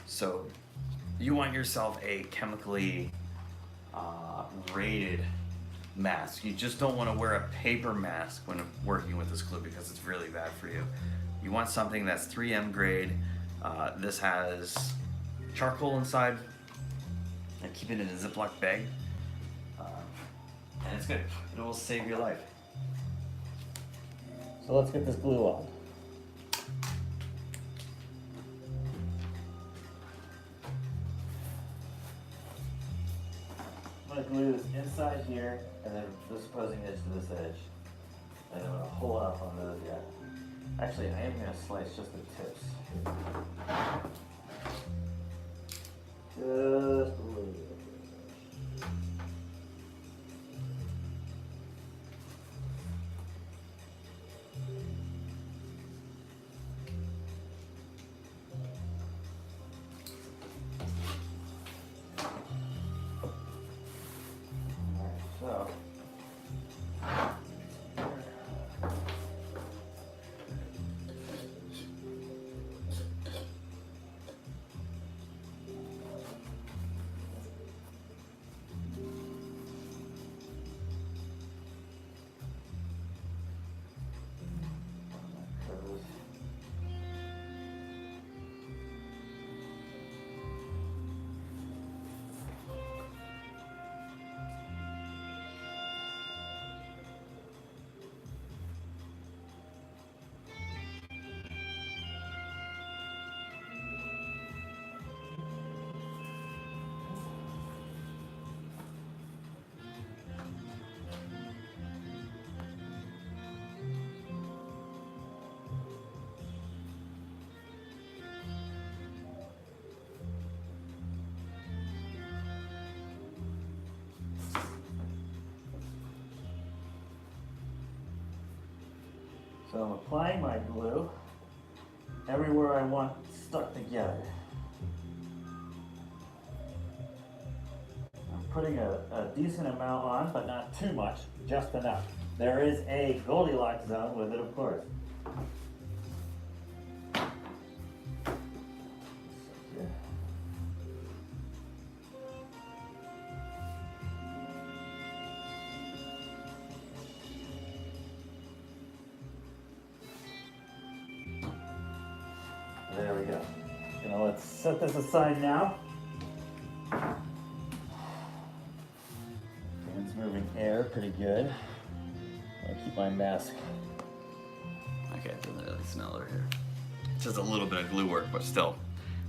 So you want yourself a chemically rated mask. You just don't want to wear a paper mask when working with this glue because it's really bad for you. You want something that's 3M grade. This has charcoal inside. I keep it in a Ziploc bag. And it's good. It will save your life. So let's get this glue on. I'm going to glue this inside here, and then this opposing edge to this edge. And I'm going to hold off on those yet. Actually, I am going to slice just the tips. Just a little bit. So, So I'm applying my glue everywhere I want stuck together. I'm putting a decent amount on, but not too much, just enough. There is a Goldilocks zone with it, of course. There we go. Now let's set this aside now. It's moving air pretty good. I'll keep my mask. Okay, it doesn't really smell over here. It's just a little bit of glue work, but still,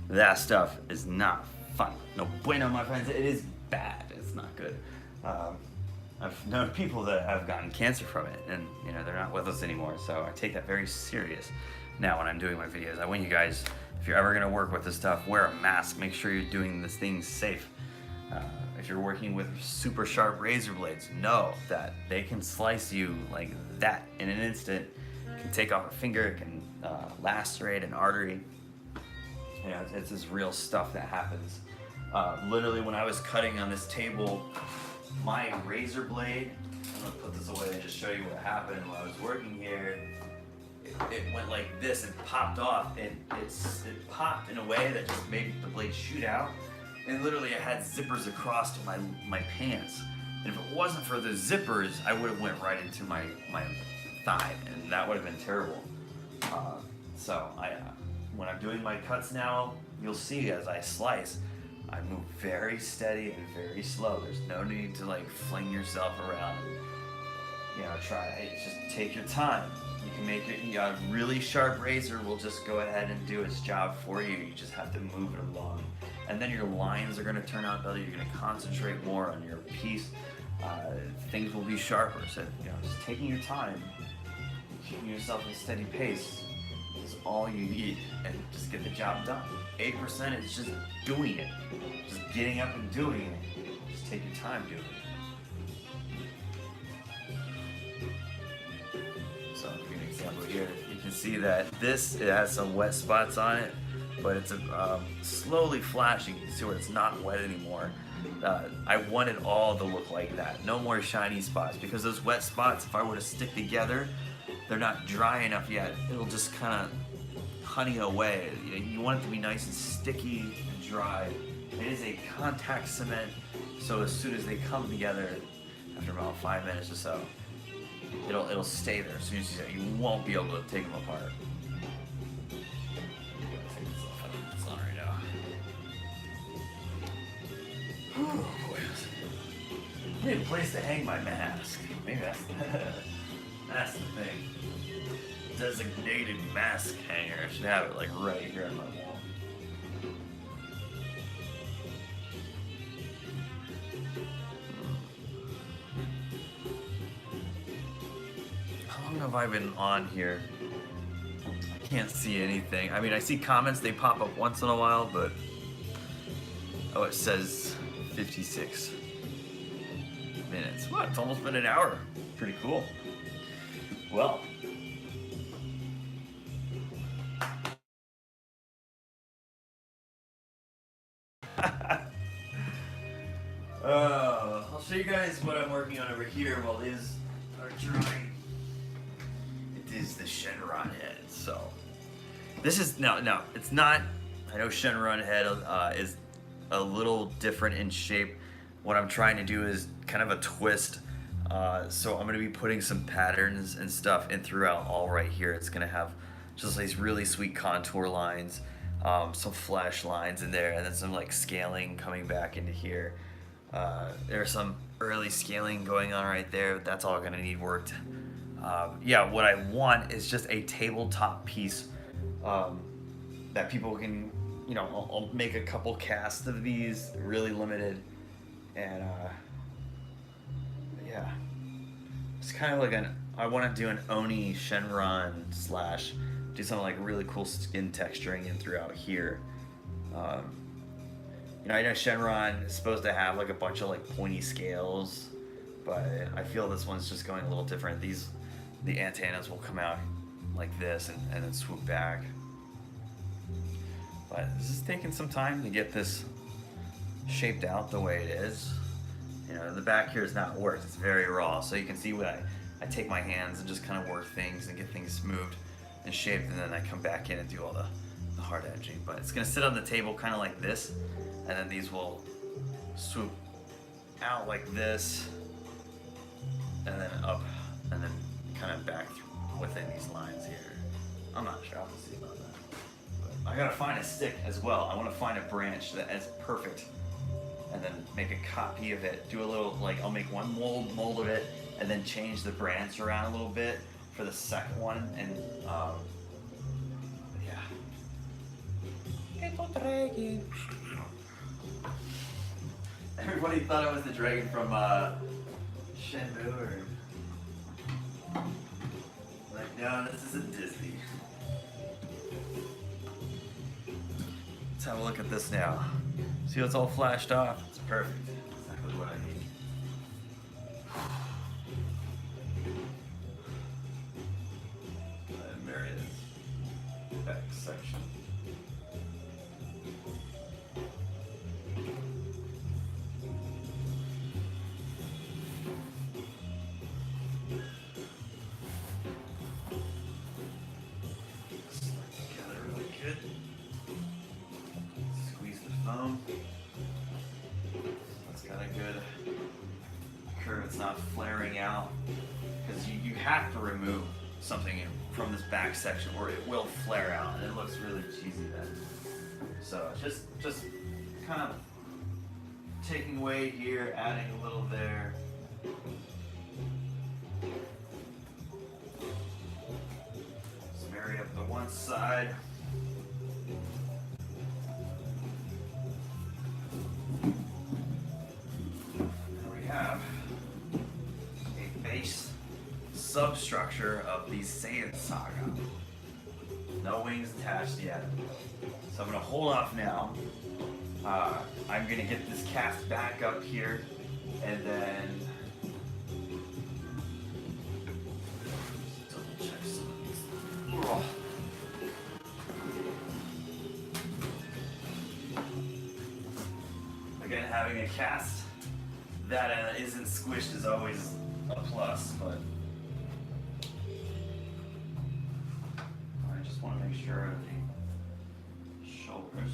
that stuff is not fun. No bueno, my friends. It is bad. It's not good. I've known people that have gotten cancer from it, and they're not with us anymore. So I take that very serious. Now when I'm doing my videos, I want you guys, if you're ever gonna work with this stuff, wear a mask. Make sure you're doing this thing safe. If you're working with super sharp razor blades, know that they can slice you like that in an instant. It can take off a finger, it can lacerate an artery. It's this real stuff that happens. Literally when I was cutting on this table, my razor blade, I'm gonna put this away and just show you what happened while I was working here. It went like this and popped off, and it popped in a way that just made the blade shoot out. And literally I had zippers across to my pants. And if it wasn't for the zippers, I would have went right into my thigh, and that would have been terrible. So when I'm doing my cuts now, you'll see as I slice, I move very steady and very slow. There's no need to like fling yourself around. try it. Just take your time. You can make it, a really sharp razor will just go ahead and do its job for you. You just have to move it along. And then your lines are going to turn out better. You're going to concentrate more on your piece. Things will be sharper. So, just taking your time, keeping yourself at a steady pace is all you need, and just get the job done. 8% is just doing it. Just getting up and doing it. Just take your time doing it. So, I'll give you an example here. You can see that it has some wet spots on it, but it's slowly flashing. You can see where it's not wet anymore. I want it all to look like that. No more shiny spots, because those wet spots, if I were to stick together, they're not dry enough yet. It'll just kind of honey away. You want it to be nice and sticky and dry. It is a contact cement, so as soon as they come together, after about 5 minutes or so, it'll stay there. As soon as you won't be able to take them apart. It's on right now. Oh boy. I need a place to hang my mask. Maybe that's the thing. Designated mask hanger. I should have it like right here on my wall. How long have I been on here? I can't see anything. I mean, I see comments, they pop up once in a while, but oh, it says 56 minutes. What? It's almost been an hour. Pretty cool. Well, I'll show you guys what I'm working on over here while these are drying. It is the Shenron head. So this is no, it's not. I know Shenron head is a little different in shape. What I'm trying to do is kind of a twist. So I'm going to be putting some patterns and stuff in throughout all right here. It's going to have just these really sweet contour lines, some flash lines in there, and then some like scaling coming back into here. There's some early scaling going on right there. That's all going to need worked. Yeah, what I want is just a tabletop piece that people can, I'll make a couple casts of these, really limited, and yeah, it's kind of like I want to do an Oni Shenron / do something like really cool skin texturing in throughout here. I know Shenron is supposed to have like a bunch of like pointy scales, but I feel this one's just going a little different. The antennas will come out like this and then swoop back. But this is taking some time to get this shaped out the way it is. The back here is not worked, it's very raw. So you can see what I take my hands and just kind of work things and get things smoothed and shaped, and then I come back in and do all the hard edging. But it's gonna sit on the table kind of like this, and then these will swoop out like this, and then up, and then kind of back within these lines here. I'm not sure, I'll have to see about that. But I gotta find a stick as well. I wanna find a branch that is perfect, and then make a copy of it. Do a little, I'll make one mold of it, and then change the branch around a little bit for the second one, and yeah. Everybody thought it was the dragon from Shenmue, or no, this is a Disney. Let's have a look at this now. See how it's all flashed off? It's perfect. Exactly what I need. And there it is. Back section. Slide together really good. Squeeze the foam. That's got a good curve. It's not flaring out, because you have to remove something from this back section or it will flare out and it looks really cheesy then. So just kind of taking away here, adding a little there. one side. There we have a base substructure of the Saiyan Saga. No wings attached yet. So I'm gonna hold off now. I'm gonna get this cast back up here and then double check some of these. Ugh. Again, having a cast that isn't squished is always a plus, but I just want to make sure the shoulders.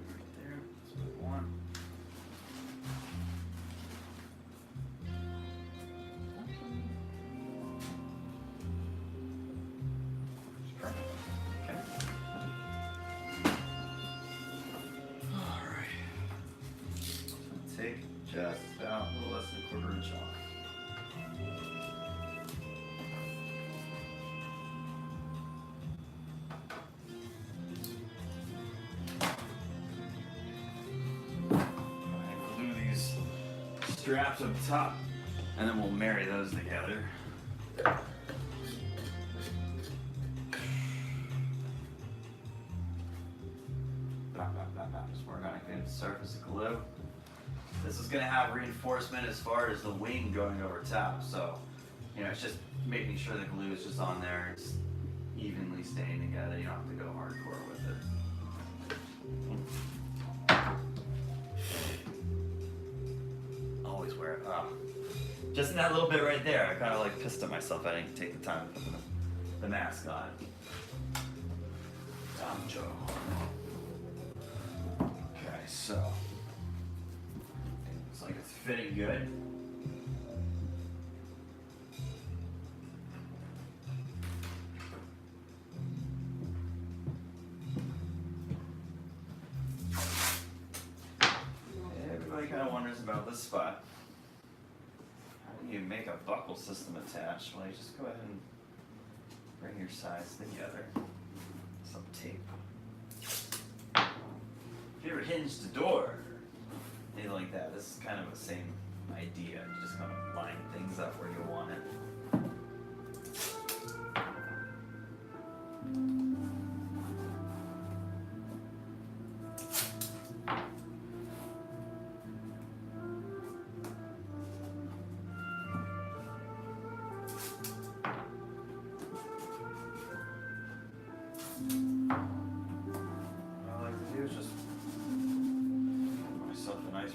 Right there, that's what I want. Okay. All right. Take just about a little less than a quarter inch off. I glue these straps up top, and then we'll marry those together. Just work on a good surface of glue. This is going to have reinforcement as far as the wing going over top, so you know it's just making sure the glue is just on there, it's evenly staying together. You don't have to go hardcore with it. Always wear it. Oh. Just in that little bit right there, I kind of like pissed at myself. I didn't take the time to put the mask on. Joe. Okay, so looks like it's fitting good. Everybody kind of wonders about this spot. How do you make a buckle system attached? Well, you just go ahead and bring your sides together. Some tape. If you ever hinged a door, anything like that, this is kind of the same idea. You just kind of line things up where you want it.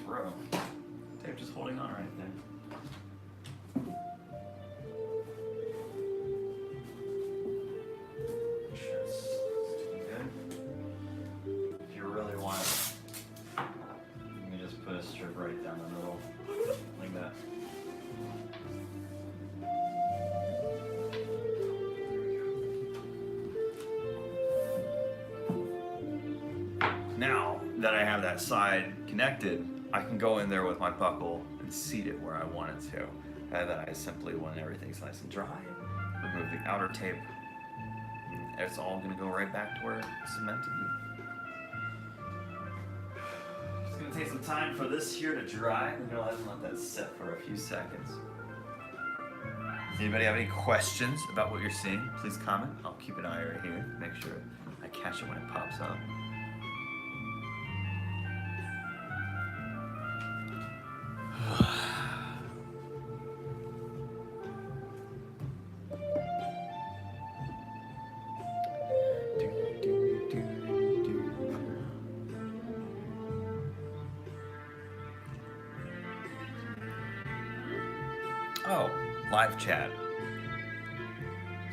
Row. Tape just holding on right there. Make sure it's sticking good. If you really want it, you can just put a strip right down the middle, like that. Now that I have that side connected, I can go in there with my buckle and seat it where I want it to. And then I simply, when everything's nice and dry, remove the outer tape. And it's all gonna go right back to where it's meant to be. It's gonna take some time for this here to dry. I'm gonna go ahead and let that sit for a few seconds. Does anybody have any questions about what you're seeing? Please comment. I'll keep an eye right here. Make sure I catch it when it pops up. Oh, live chat.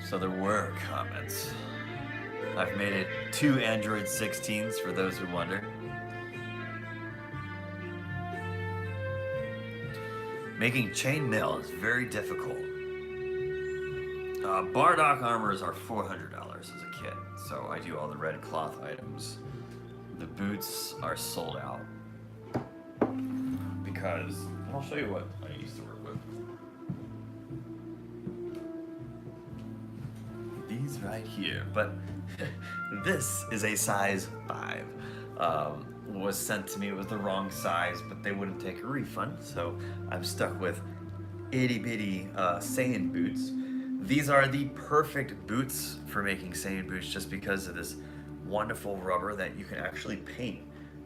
So there were comments. I've made it 2 Android 16s for those who wonder. Making chainmail is very difficult. Bardock armors are $400 as a kit, so I do all the red cloth items. The boots are sold out because I'll show you what I used to work with. These right here, but this is a size 5. Was sent to me, it was the wrong size, but they wouldn't take a refund, so I'm stuck with itty bitty Saiyan boots. These are the perfect boots for making Saiyan boots just because of this wonderful rubber that you can actually paint.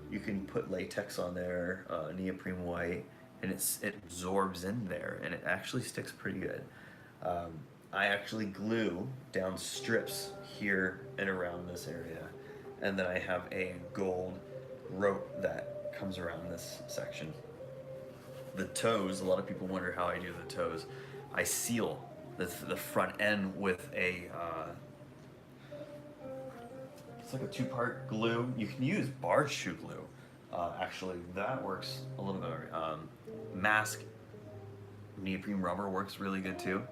You can put latex on there, neoprene white, and it absorbs in there, and it actually sticks pretty good. I actually glue down strips here and around this area, and then I have a gold rope that comes around this section. The toes, a lot of people wonder how I do the toes. I seal the front end with a, it's like a 2-part glue. You can use barge shoe glue. Actually, that works a little bit. Mask neoprene rubber works really good too.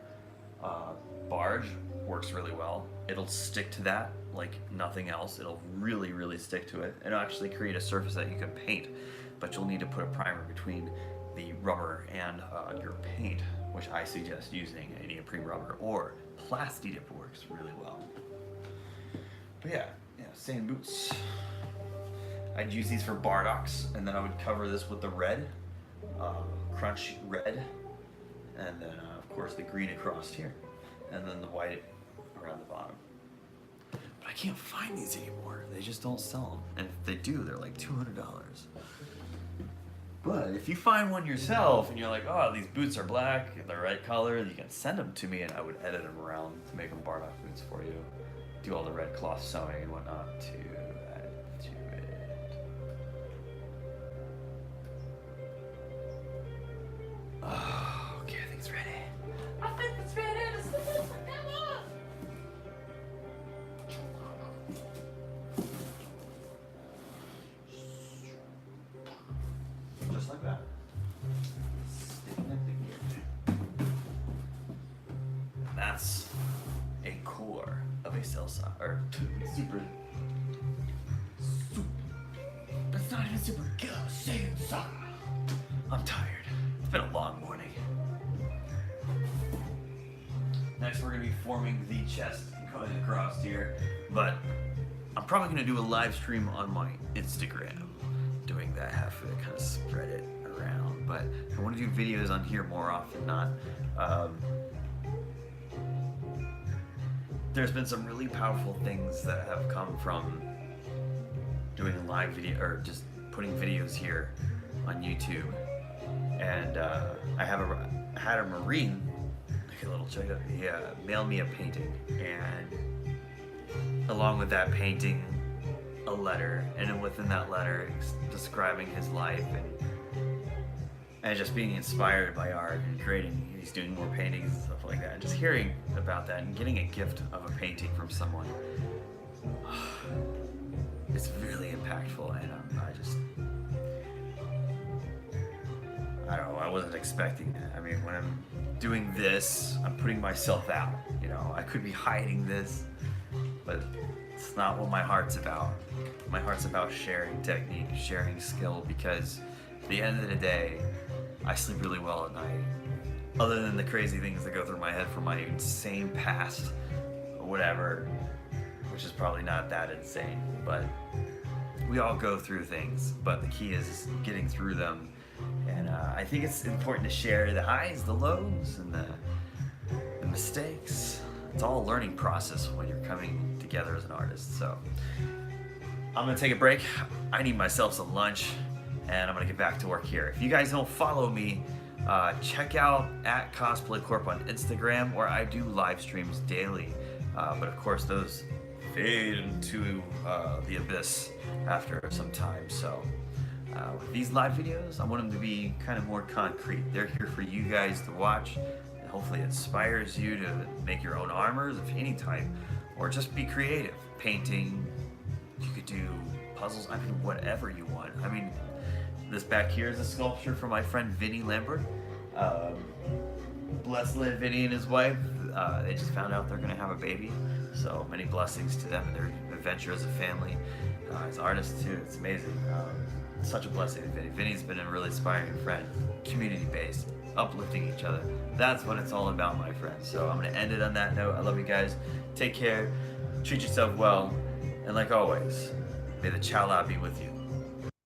Barge works really well. It'll stick to that like nothing else. It'll really, really stick to it. It'll actually create a surface that you can paint, but you'll need to put a primer between the rubber and your paint, which I suggest using a neoprene rubber, or Plasti Dip works really well. But yeah, Saiyan boots. I'd use these for Bardocks, and then I would cover this with the red, crunch red, and then of course the green across here, and then the white around the bottom. But I can't find these anymore. They just don't sell them, and if they do, they're like $200. But if you find one yourself and you're like, oh, these boots are black, the right color, you can send them to me and I would edit them around to make them Bardock boots for you. Do all the red cloth sewing and whatnot to add to it. Oh, okay, I think it's ready. I think it's ready to slip. Just like that. Sticking it together. That's a core of a cell saw, or super. That's not even super kill Saiyan Saga. I'm tired. It's been a long morning. Next, we're gonna be forming the chest going across here, but I'm probably gonna do a live stream on my Instagram doing that half of it, kind of spread it around. But I want to do videos on here more often than not. There's been some really powerful things that have come from doing a live video, or just putting videos here on YouTube. And I had a Marine, like a little chick, he mailed me a painting, and along with that painting, a letter, and then within that letter describing his life and just being inspired by art and creating. He's doing more paintings and stuff like that. And just hearing about that and getting a gift of a painting from someone, it's really impactful. And I don't know, I wasn't expecting that. I mean, when I'm doing this, I'm putting myself out. You know, I could be hiding this, but it's not what my heart's about. My heart's about sharing technique, sharing skill, because at the end of the day, I sleep really well at night. Other than the crazy things that go through my head from my insane past, or whatever, which is probably not that insane, but we all go through things, but the key is getting through them. And I think it's important to share the highs, the lows, and the mistakes. It's all a learning process when you're coming together as an artist. So I'm gonna take a break. I need myself some lunch, and I'm gonna get back to work here. If you guys don't follow me, check out @CosplayCorp on Instagram, where I do live streams daily. But of course, those fade into the abyss after some time. So with these live videos, I want them to be kind of more concrete. They're here for you guys to watch. And hopefully it inspires you to make your own armors of any type, or just be creative. Painting, you could do puzzles, I mean, whatever you want. I mean, this back here is a sculpture from my friend Vinny Lambert. Bless live Vinny and his wife. They just found out they're gonna have a baby. So many blessings to them and their adventure as a family. As artists too, it's amazing. Such a blessing to Vinny. Vinny's been a really inspiring friend. community-based, uplifting each other. That's what it's all about, my friends. So I'm gonna end it on that note. I love you guys. Take care, treat yourself well, and like always, may the Chala be with you.